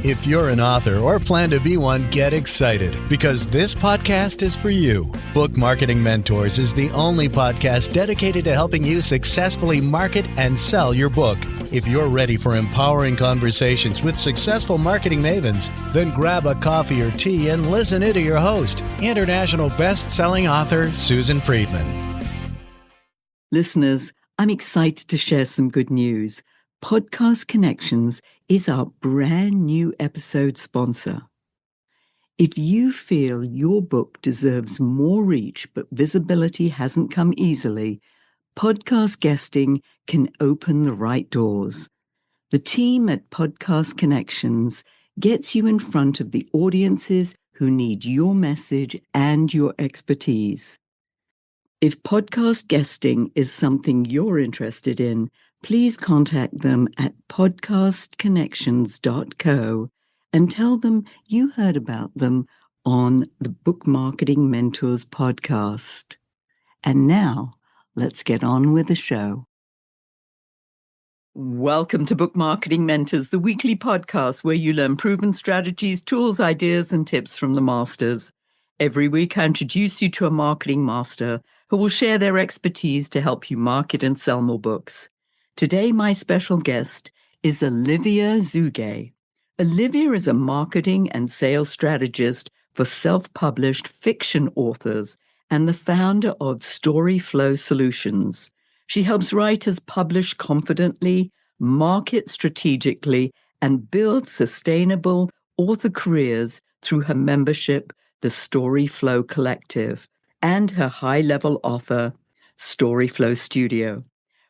If you're an author or plan to be one, get excited because this podcast is for you. Book Marketing Mentors is the only podcast dedicated to helping you successfully market and sell your book. If you're ready for empowering conversations with successful marketing mavens, then grab a coffee or tea and listen in to your host, international best-selling author Susan Friedman. Listeners, I'm excited to share some good news. Podcast Connections is our brand new episode sponsor. If you feel your book deserves more reach but visibility hasn't come easily, podcast guesting can open the right doors. The team at Podcast Connections gets you in front of the audiences who need your message and your expertise. If podcast guesting is something you're interested in, please contact them at podcastconnections.co and tell them you heard about them on the Book Marketing Mentors podcast. And now, let's get on with the show. Welcome to Book Marketing Mentors, the weekly podcast where you learn proven strategies, tools, ideas, and tips from the masters. Every week, I introduce you to a marketing master who will share their expertise to help you market and sell more books. Today, my special guest is Olivia Zugay. Olivia is a marketing and sales strategist for self-published fiction authors and the founder of StoryFlow Solutions. She helps writers publish confidently, market strategically, and build sustainable author careers through her membership, the StoryFlow Collective, and her high-level offer, StoryFlow Studio.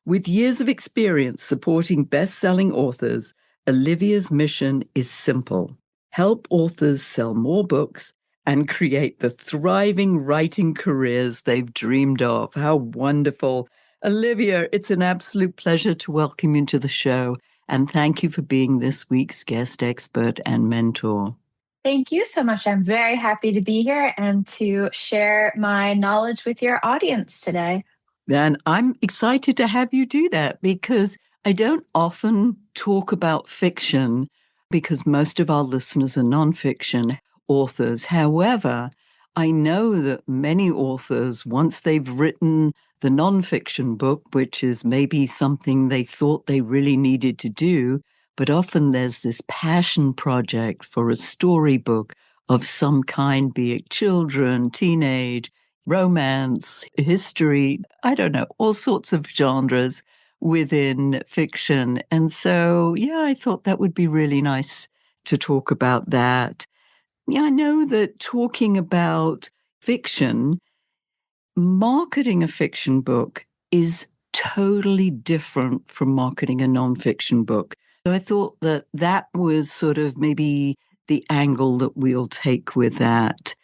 With years of experience supporting best-selling authors, Olivia's mission is simple: help authors sell more books and create the thriving writing careers they've dreamed of. How wonderful. Olivia, it's an absolute pleasure to welcome you to the show, and thank you for being this week's guest expert and mentor. Thank you so much. I'm very happy to be here and to share my knowledge with your audience today. And I'm excited to have you do that because I don't often talk about fiction because most of our listeners are nonfiction authors. However, I know that many authors, once they've written the nonfiction book, which is maybe something they thought they really needed to do, but often there's this passion project for a storybook of some kind, be it children, teenage, romance, history, I don't know, all sorts of genres within fiction. And so, I thought that would be really nice to talk about that. I know that talking about fiction, marketing a fiction book is totally different from marketing a nonfiction book. So I thought that that was sort of maybe the angle that we'll take with that.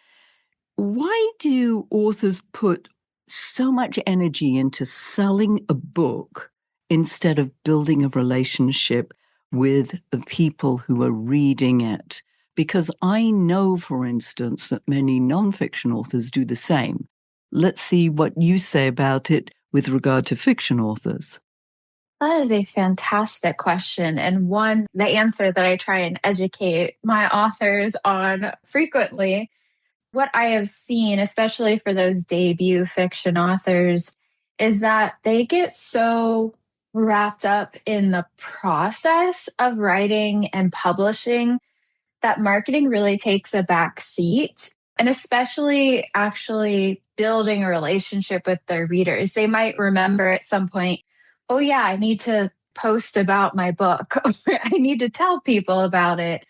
Why do authors put so much energy into selling a book instead of building a relationship with the people who are reading it? Because I know, for instance, that many nonfiction authors do the same. Let's see what you say about it with regard to fiction authors. That is a fantastic question, and one, the answer that I try and educate my authors on frequently. What I have seen, especially for those debut fiction authors, is that they get so wrapped up in the process of writing and publishing that marketing really takes a back seat, and especially actually building a relationship with their readers. They might remember at some point, oh yeah, I need to post about my book, or I need to tell people about it.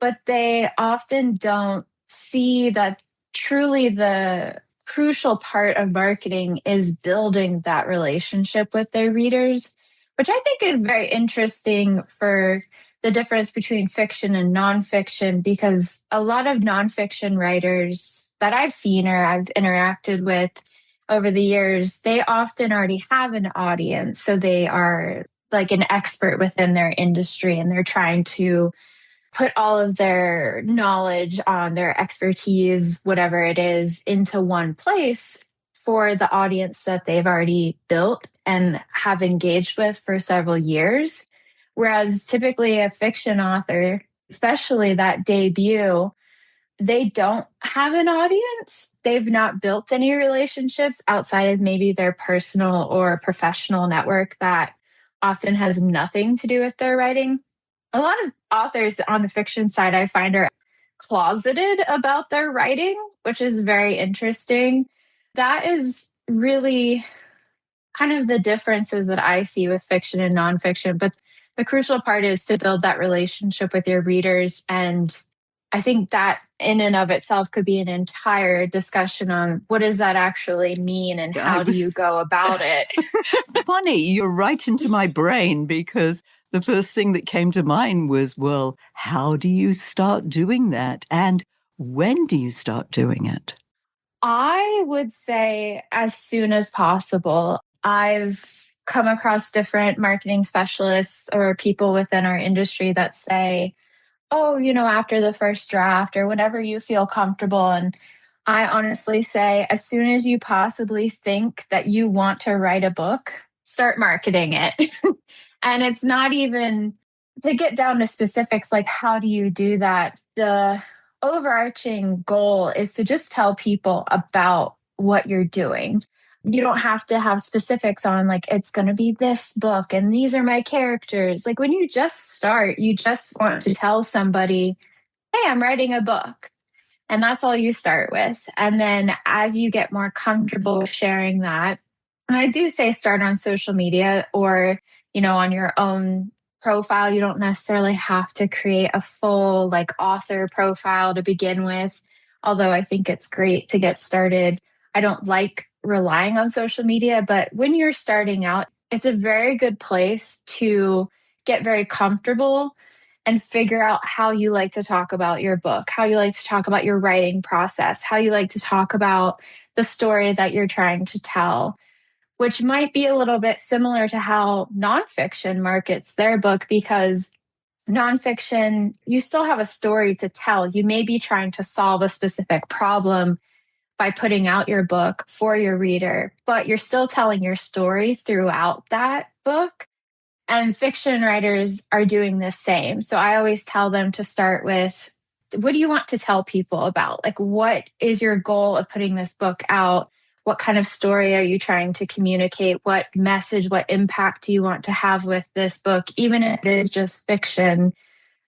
But they often don't see that truly the crucial part of marketing is building that relationship with their readers, which I think is very interesting for the difference between fiction and nonfiction, because a lot of nonfiction writers that I've seen or I've interacted with over the years, they often already have an audience. So they are like an expert within their industry, and they're trying to put all of their knowledge on their expertise, whatever it is, into one place for the audience that they've already built and have engaged with for several years. Whereas typically a fiction author, especially that debut, they don't have an audience. They've not built any relationships outside of maybe their personal or professional network that often has nothing to do with their writing. A lot of authors on the fiction side I find are closeted about their writing, which is very interesting. That is really kind of the differences that I see with fiction and nonfiction. But the crucial part is to build that relationship with your readers. And I think that in and of itself could be an entire discussion on what does that actually mean and how do you go about it? Funny, you're right into my brain because the first thing that came to mind was, well, how do you start doing that? And when do you start doing it? I would say as soon as possible. I've come across different marketing specialists or people within our industry that say, oh, after the first draft or whenever you feel comfortable. And I honestly say, as soon as you possibly think that you want to write a book, start marketing it. And it's not even to get down to specifics like how do you do that? The overarching goal is to just tell people about what you're doing. You don't have to have specifics on like it's going to be this book and these are my characters. Like when you just start, you just want to tell somebody, hey, I'm writing a book. And that's all you start with. And then as you get more comfortable sharing that, and I do say start on social media or, on your own profile. You don't necessarily have to create a full like author profile to begin with. Although I think it's great to get started. I don't like relying on social media, but when you're starting out, it's a very good place to get very comfortable and figure out how you like to talk about your book, how you like to talk about your writing process, how you like to talk about the story that you're trying to tell, which might be a little bit similar to how nonfiction markets their book because nonfiction, you still have a story to tell. You may be trying to solve a specific problem by putting out your book for your reader, but you're still telling your story throughout that book. And fiction writers are doing the same. So I always tell them to start with, what do you want to tell people about? Like, what is your goal of putting this book out? What kind of story are you trying to communicate? What message, what impact do you want to have with this book? Even if it is just fiction,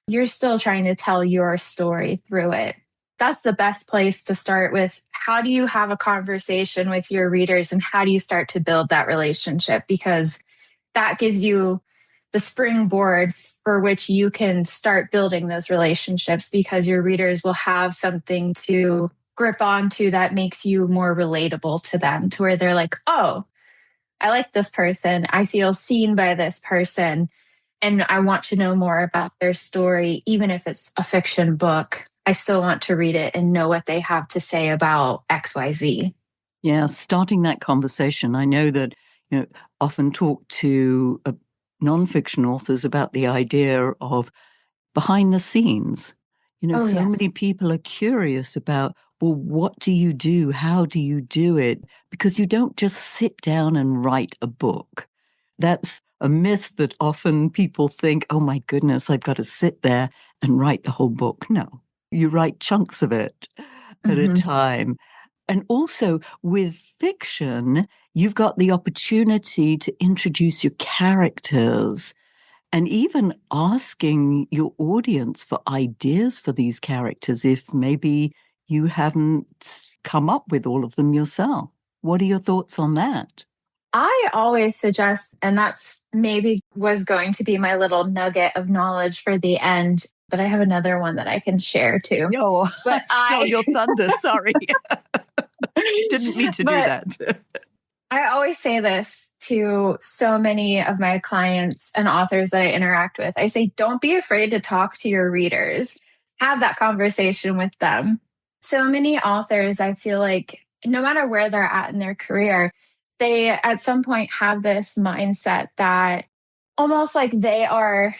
you're still trying to tell your story through it. That's the best place to start with. How do you have a conversation with your readers and how do you start to build that relationship? Because that gives you the springboard for which you can start building those relationships because your readers will have something to grip onto that makes you more relatable to them to where they're like, oh, I like this person. I feel seen by this person. And I want to know more about their story. Even if it's a fiction book, I still want to read it and know what they have to say about XYZ. Yeah, starting that conversation. I know that, often talk to nonfiction authors about the idea of behind the scenes. Oh, So yes. many people are curious about, well, what do you do? How do you do it? Because you don't just sit down and write a book. That's a myth that often people think, oh my goodness, I've got to sit there and write the whole book. No, you write chunks of it at a time. And also with fiction, you've got the opportunity to introduce your characters and even asking your audience for ideas for these characters if maybe you haven't come up with all of them yourself. What are your thoughts on that? I always suggest, and that's maybe was going to be my little nugget of knowledge for the end, but I have another one that I can share too. Yo, But I stole your thunder. Sorry. Didn't mean to do that. I always say this to so many of my clients and authors that I interact with. I say, don't be afraid to talk to your readers. Have that conversation with them. So many authors, I feel like no matter where they're at in their career, they at some point have this mindset that almost like they are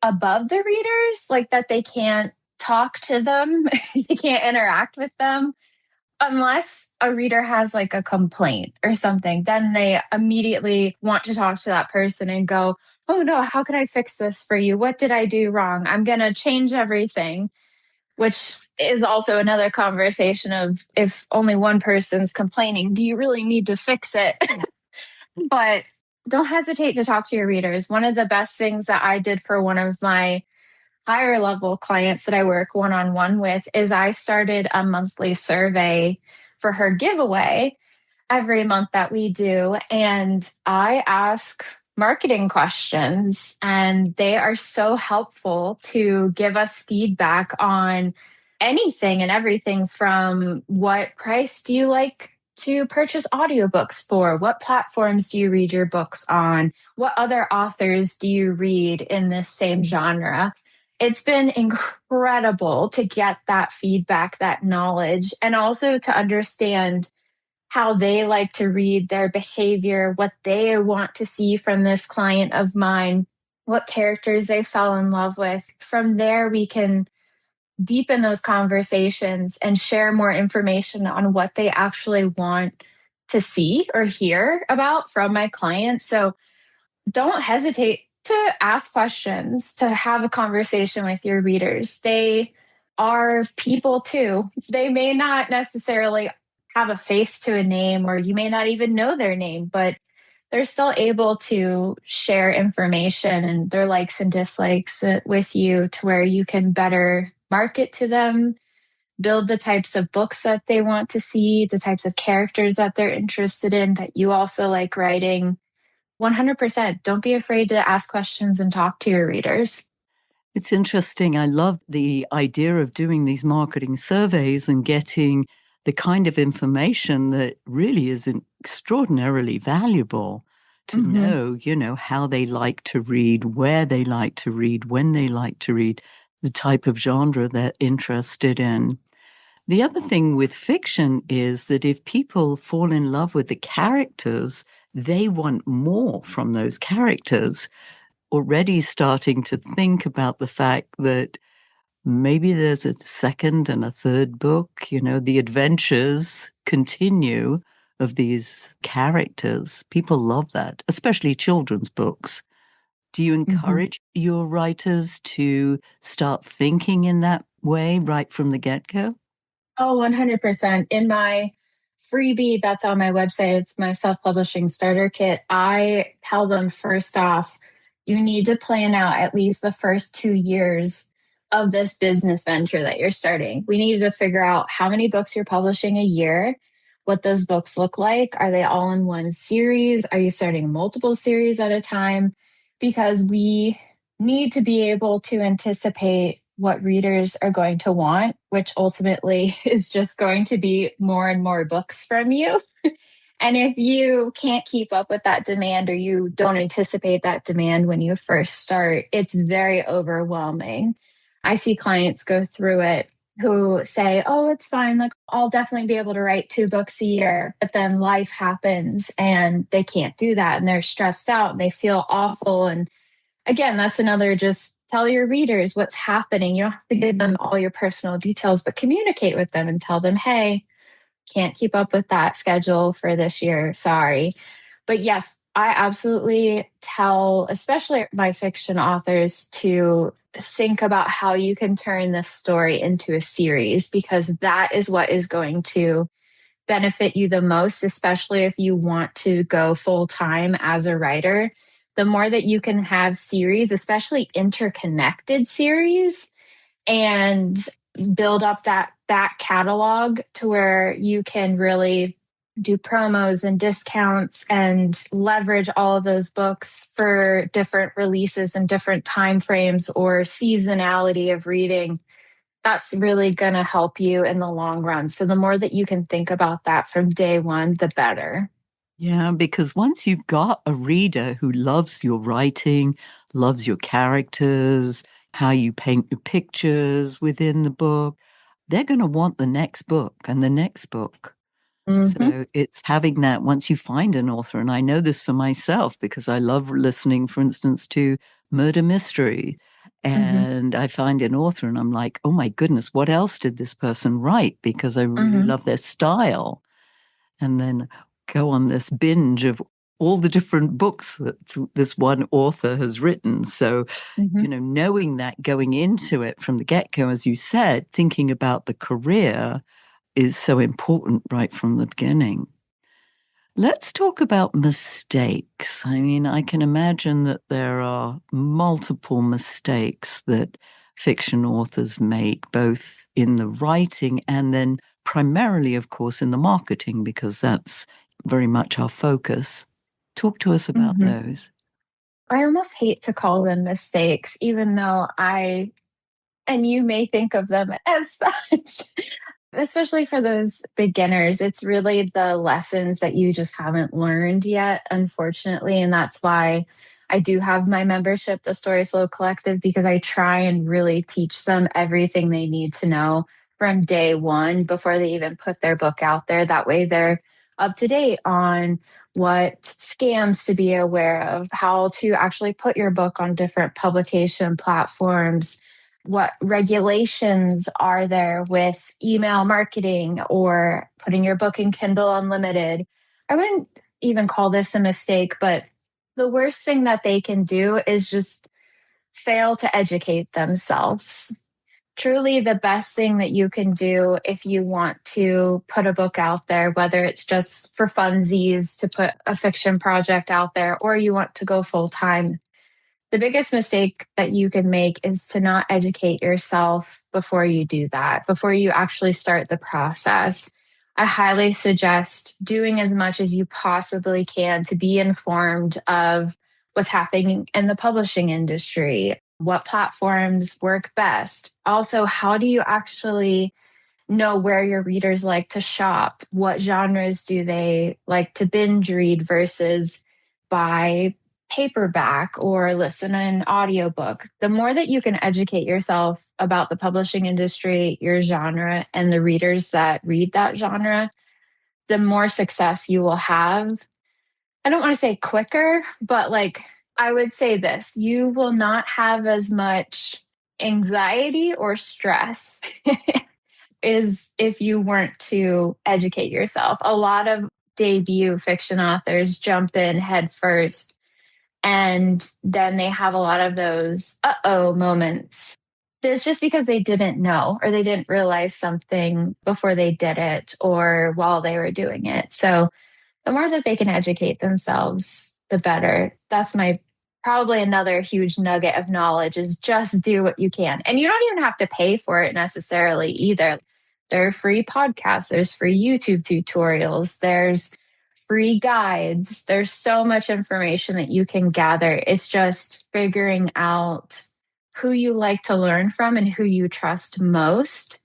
above the readers, like that they can't talk to them, they can't interact with them unless a reader has like a complaint or something. Then they immediately want to talk to that person and go, oh no, how can I fix this for you? What did I do wrong? I'm going to change everything, which is also another conversation of if only one person's complaining, do you really need to fix it? But don't hesitate to talk to your readers. One of the best things that I did for one of my higher level clients that I work one on one with is I started a monthly survey for her giveaway every month that we do. And I ask marketing questions, and they are so helpful to give us feedback on anything and everything from what price do you like to purchase audiobooks for? What platforms do you read your books on? What other authors do you read in this same genre? It's been incredible to get that feedback, that knowledge, and also to understand how they like to read, their behavior, what they want to see from this client of mine, what characters they fell in love with. From there, we can deepen those conversations and share more information on what they actually want to see or hear about from my clients. So don't hesitate to ask questions, to have a conversation with your readers. They are people too. They may not necessarily have a face to a name, or you may not even know their name, but they're still able to share information and their likes and dislikes with you to where you can better market to them, build the types of books that they want to see, the types of characters that they're interested in that you also like writing. 100%. Don't be afraid to ask questions and talk to your readers. It's interesting. I love the idea of doing these marketing surveys and getting the kind of information that really is extraordinarily valuable to know, how they like to read, where they like to read, when they like to read, the type of genre they're interested in. The other thing with fiction is that if people fall in love with the characters, they want more from those characters. Already starting to think about the fact that maybe there's a second and a third book, the adventures continue of these characters. People love that, especially children's books. Do you encourage your writers to start thinking in that way right from the get-go? Oh, 100%. In my freebie that's on my website, it's my self-publishing starter kit. I tell them first off, you need to plan out at least the first 2 years of this business venture that you're starting. We need to figure out how many books you're publishing a year, what those books look like. Are they all in one series? Are you starting multiple series at a time? Because we need to be able to anticipate what readers are going to want, which ultimately is just going to be more and more books from you. And if you can't keep up with that demand, or you don't anticipate that demand when you first start, it's very overwhelming. I see clients go through it who say, oh, it's fine. Like, I'll definitely be able to write 2 books a year. But then life happens and they can't do that. And they're stressed out and they feel awful. And again, that's another, just tell your readers what's happening. You don't have to give them all your personal details, but communicate with them and tell them, hey, can't keep up with that schedule for this year. Sorry. But yes, I absolutely tell, especially my fiction authors, to think about how you can turn this story into a series, because that is what is going to benefit you the most, especially if you want to go full time as a writer. The more that you can have series, especially interconnected series, and build up that back catalog to where you can really do promos and discounts and leverage all of those books for different releases and different time frames or seasonality of reading. That's really going to help you in the long run. So the more that you can think about that from day one, the better. Yeah, because once you've got a reader who loves your writing, loves your characters, how you paint your pictures within the book, they're going to want the next book and the next book. So it's having that once you find an author. And I know this for myself because I love listening, for instance, to murder mystery. And I find an author and I'm like, oh my goodness, what else did this person write? Because I really love their style. And then go on this binge of all the different books that this one author has written. So, Mhm. knowing that going into it from the get-go, as you said, thinking about the career is so important right from the beginning. Let's talk about mistakes. I mean, I can imagine that there are multiple mistakes that fiction authors make, both in the writing and then primarily, of course, in the marketing, because that's very much our focus. Talk to us about Mhm. those. I almost hate to call them mistakes, even though and you may think of them as such. Especially for those beginners, it's really the lessons that you just haven't learned yet, unfortunately. And that's why I do have my membership, the Storyflow Collective, because I try and really teach them everything they need to know from day one before they even put their book out there. That way they're up to date on what scams to be aware of, how to actually put your book on different publication platforms, what regulations are there with email marketing or putting your book in Kindle Unlimited. I wouldn't even call this a mistake, but the worst thing that they can do is just fail to educate themselves. Truly, the best thing that you can do if you want to put a book out there, whether it's just for funsies to put a fiction project out there or you want to go full time, the biggest mistake that you can make is to not educate yourself before you do that, before you actually start the process. I highly suggest doing as much as you possibly can to be informed of what's happening in the publishing industry, what platforms work best. Also, how do you actually know where your readers like to shop? What genres do they like to binge read versus buy paperback or listen to an audiobook? The more that you can educate yourself about the publishing industry, your genre, and the readers that read that genre, the more success you will have. I don't want to say quicker, but I would say this, you will not have as much anxiety or stress is if you weren't to educate yourself. A lot of debut fiction authors jump in head first and then they have a lot of those uh-oh moments. It's just because they didn't know or they didn't realize something before they did it or while they were doing it. So the more that they can educate themselves, the better. That's my probably another huge nugget of knowledge is just do what you can. And you don't even have to pay for it necessarily either. There are free podcasts, there's free YouTube tutorials, there's free guides. There's so much information that you can gather. It's just figuring out who you like to learn from and who you trust most.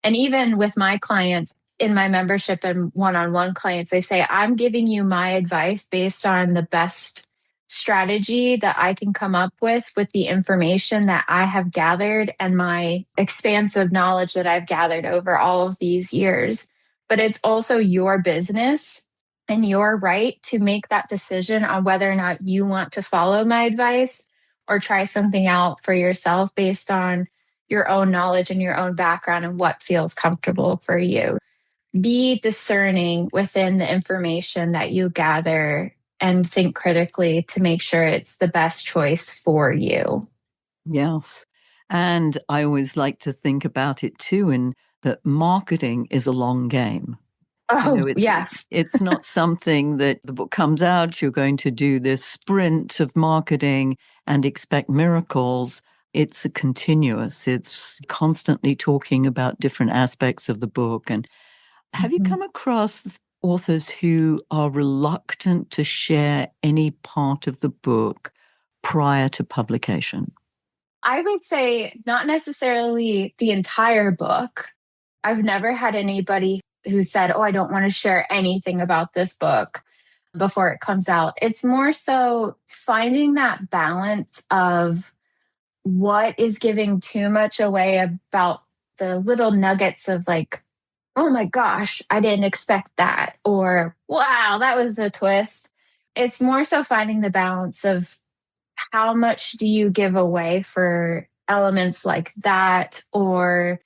And even with my clients in my membership and one on one clients, they say, I'm giving you my advice based on the best strategy that I can come up with the information that I have gathered and my expansive knowledge that I've gathered over all of these years. But it's also your business and your right to make that decision on whether or not you want to follow my advice or try something out for yourself based on your own knowledge and your own background and what feels comfortable for you. Be discerning within the information that you gather and think critically to make sure it's the best choice for you. Yes. And I always like to think about it too, in that marketing is a long game. Oh, It's yes. it's not something that the book comes out, you're going to do this sprint of marketing and expect miracles. It's a continuous, it's constantly talking about different aspects of the book. And have you Mhm. come across authors who are reluctant to share any part of the book prior to publication? I would say not necessarily the entire book. I've never had anybody who said, oh, I don't want to share anything about this book before it comes out. It's more so finding that balance of what is giving too much away about the little nuggets of oh my gosh, I didn't expect that. Or wow, that was a twist. It's more so finding the balance of how much do you give away for elements like that, or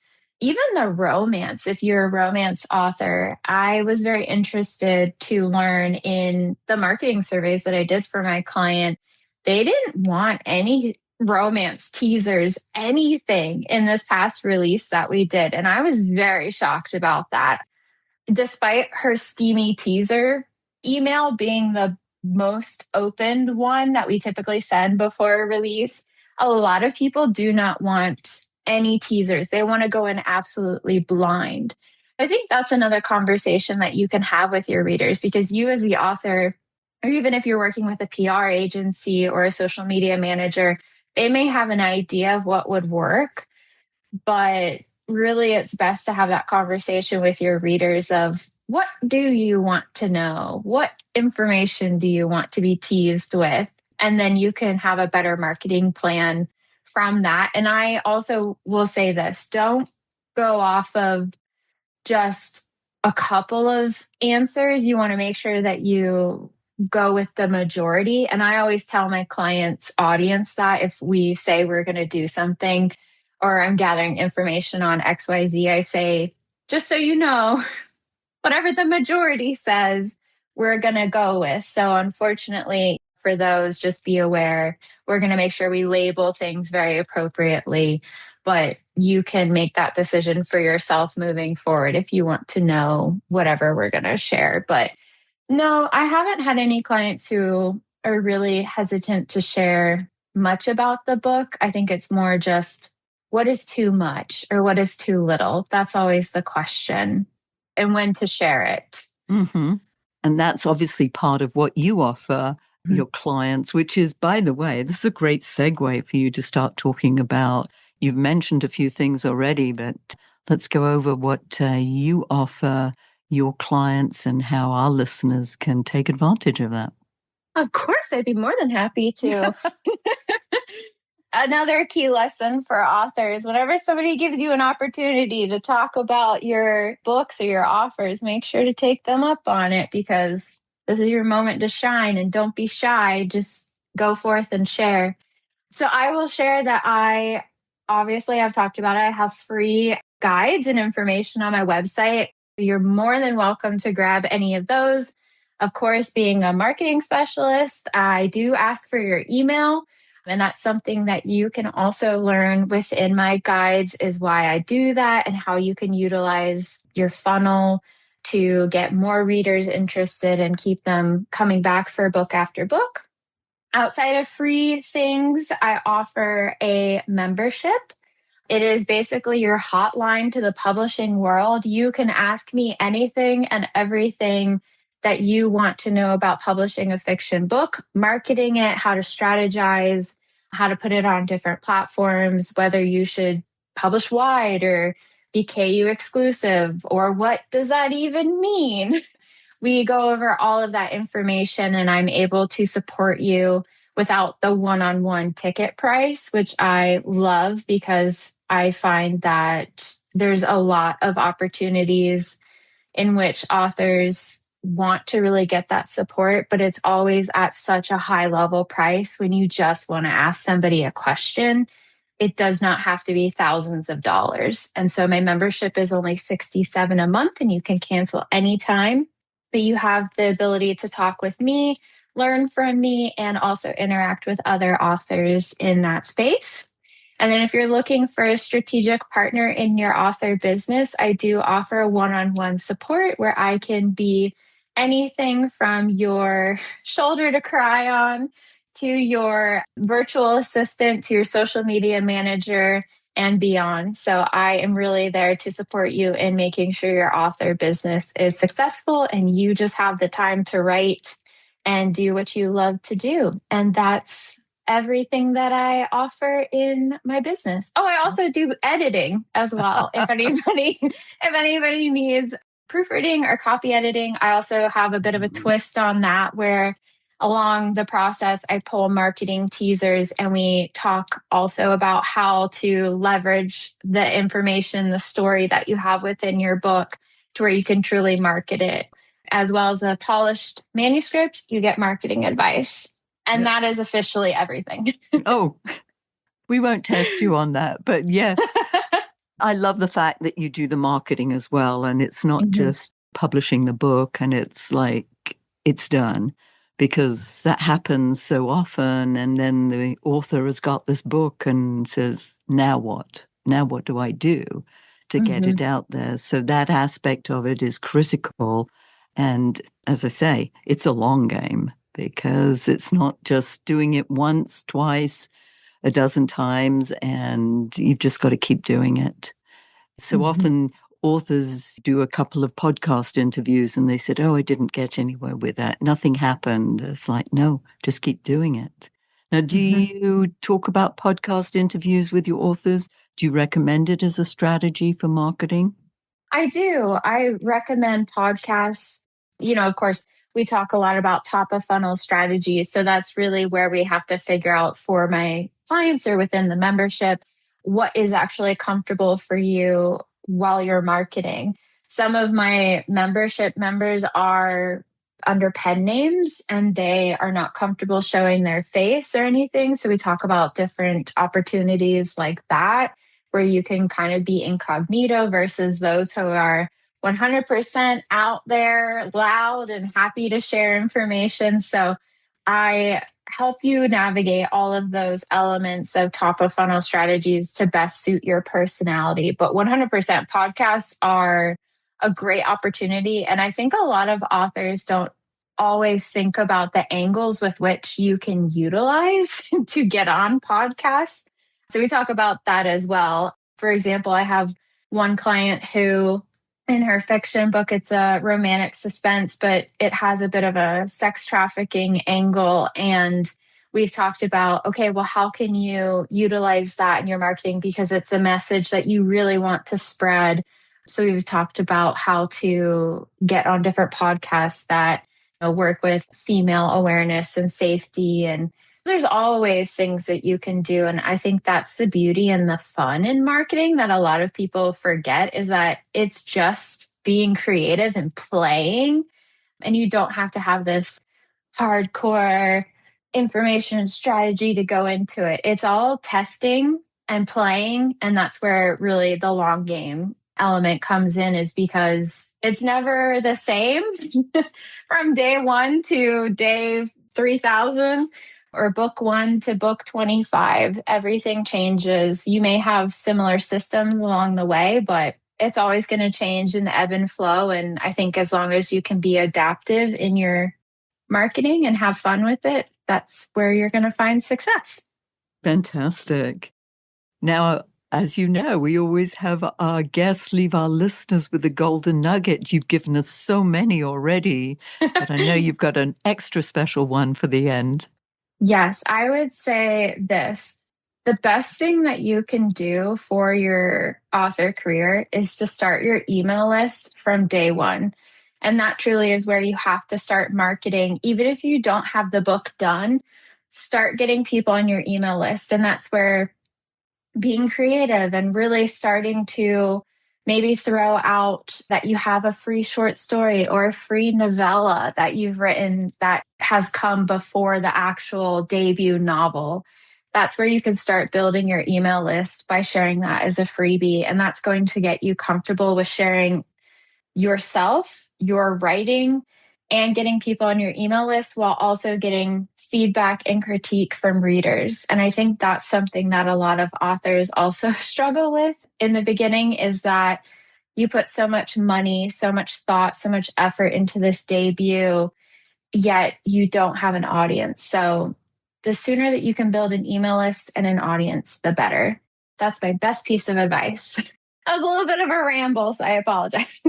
even the romance, if you're a romance author, I was very interested to learn in the marketing surveys that I did for my client. They didn't want any romance teasers, anything in this past release that we did. And I was very shocked about that. Despite her steamy teaser email being the most opened one that we typically send before a release, a lot of people do not want any teasers. They want to go in absolutely blind. I think that's another conversation that you can have with your readers, because you as the author, or even if you're working with a PR agency or a social media manager, they may have an idea of what would work, but really it's best to have that conversation with your readers of, what do you want to know? What information do you want to be teased with? And then you can have a better marketing plan from that. And I also will say this, don't go off of just a couple of answers. You want to make sure that you go with the majority. And I always tell my clients' audience that if we say we're going to do something, or I'm gathering information on XYZ, I say, just so you know, whatever the majority says, we're going to go with. So unfortunately for those, just be aware, we're going to make sure we label things very appropriately, but you can make that decision for yourself moving forward if you want to know whatever we're going to share. But no, I haven't had any clients who are really hesitant to share much about the book. I think it's more just, what is too much or what is too little? That's always the question, and when to share it. Mm-hmm. And that's obviously part of what you offer your clients, which is, by the way, this is a great segue for you to start talking about. You've mentioned a few things already, but let's go over what you offer your clients and how our listeners can take advantage of that. Of course, I'd be more than happy to. Another key lesson for authors, whenever somebody gives you an opportunity to talk about your books or your offers, make sure to take them up on it, because this is your moment to shine, and don't be shy. Just go forth and share. So I will share that I've talked about it. I have free guides and information on my website. You're more than welcome to grab any of those. Of course, being a marketing specialist, I do ask for your email. And that's something that you can also learn within my guides, is why I do that and how you can utilize your funnel to get more readers interested and keep them coming back for book after book. Outside of free things, I offer a membership. It is basically your hotline to the publishing world. You can ask me anything and everything that you want to know about publishing a fiction book, marketing it, how to strategize, how to put it on different platforms, whether you should publish wide or be KU exclusive, or what does that even mean? We go over all of that information, and I'm able to support you without the one-on-one ticket price, which I love, because I find that there's a lot of opportunities in which authors want to really get that support, but it's always at such a high level price. When you just want to ask somebody a question, it does not have to be thousands of dollars. And so my membership is only $67 a month, and you can cancel anytime, but you have the ability to talk with me, learn from me, and also interact with other authors in that space. And then if you're looking for a strategic partner in your author business, I do offer one-on-one support, where I can be anything from your shoulder to cry on, to your virtual assistant, to your social media manager, and beyond. So I am really there to support you in making sure your author business is successful and you just have the time to write and do what you love to do. And that's everything that I offer in my business. Oh, I also do editing as well. If anybody needs proofreading or copy editing, I also have a bit of a twist on that, where along the process, I pull marketing teasers, and we talk also about how to leverage the information, the story that you have within your book to where you can truly market it. As well as a polished manuscript, you get marketing advice. And that is officially everything. Oh, we won't test you on that, but yes. I love the fact that you do the marketing as well. And it's not Mhm. just publishing the book and it's like, it's done, because that happens so often. And then the author has got this book and says, now what? Now what do I do to get it Mhm. out there? So that aspect of it is critical. And as I say, it's a long game because it's not just doing it once, twice, a dozen times, and you've just got to keep doing it. So Mhm. often authors do a couple of podcast interviews and they said, oh, I didn't get anywhere with that. Nothing happened. It's like, no, just keep doing it. Now, do Mhm. you talk about podcast interviews with your authors? Do you recommend it as a strategy for marketing? I do. I recommend podcasts. Of course, we talk a lot about top of funnel strategies. So that's really where we have to figure out for my clients or within the membership what is actually comfortable for you while you're marketing. Some of my membership members are under pen names and they are not comfortable showing their face or anything. So we talk about different opportunities like that where you can kind of be incognito versus those who are 100% out there, loud, and happy to share information. So I help you navigate all of those elements of top of funnel strategies to best suit your personality. But 100% podcasts are a great opportunity. And I think a lot of authors don't always think about the angles with which you can utilize to get on podcasts. So we talk about that as well. For example, I have one client who, in her fiction book, it's a romantic suspense, but it has a bit of a sex trafficking angle. And we've talked about, okay, well, how can you utilize that in your marketing? Because it's a message that you really want to spread. So we've talked about how to get on different podcasts that work with female awareness and safety, and there's always things that you can do. And I think that's the beauty and the fun in marketing that a lot of people forget is that it's just being creative and playing. And you don't have to have this hardcore information and strategy to go into it. It's all testing and playing. And that's where really the long game element comes in, is because it's never the same from day one to day 3,000 or book one to book 25. Everything changes. You may have similar systems along the way, but it's always going to change and ebb and flow. And I think as long as you can be adaptive in your marketing and have fun with it, that's where you're going to find success. Fantastic. Now, as you know, we always have our guests leave our listeners with a golden nugget. You've given us so many already, but I know you've got an extra special one for the end. Yes, I would say this. The best thing that you can do for your author career is to start your email list from day one. And that truly is where you have to start marketing. Even if you don't have the book done, start getting people on your email list. And that's where being creative and really starting to maybe throw out that you have a free short story or a free novella that you've written that has come before the actual debut novel. That's where you can start building your email list by sharing that as a freebie. And that's going to get you comfortable with sharing yourself, your writing, and getting people on your email list while also getting feedback and critique from readers. And I think that's something that a lot of authors also struggle with in the beginning, is that you put so much money, so much thought, so much effort into this debut, yet you don't have an audience. So the sooner that you can build an email list and an audience, the better. That's my best piece of advice. That was a little bit of a ramble, so I apologize.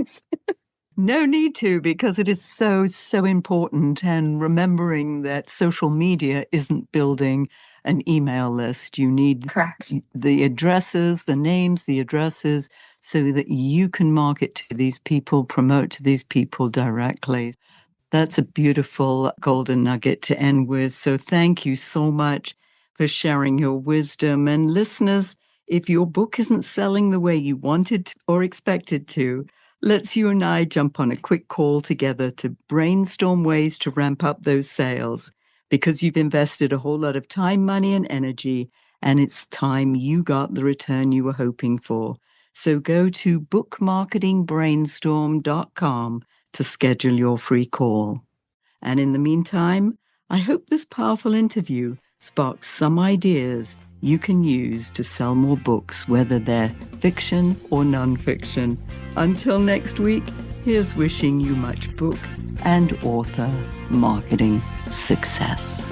No need to, because it is so, so important. And remembering that social media isn't building an email list. You need Correct. the addresses, the names, the addresses, so that you can market to these people, promote to these people directly. That's a beautiful golden nugget to end with. So thank you so much for sharing your wisdom. And listeners, if your book isn't selling the way you wanted or expected to, let's you and I jump on a quick call together to brainstorm ways to ramp up those sales, because you've invested a whole lot of time, money, and energy, and it's time you got the return you were hoping for. So go to bookmarketingbrainstorm.com to schedule your free call. And in the meantime, I hope this powerful interview sparks some ideas you can use to sell more books, whether they're fiction or nonfiction. Until next week, here's wishing you much book and author marketing success.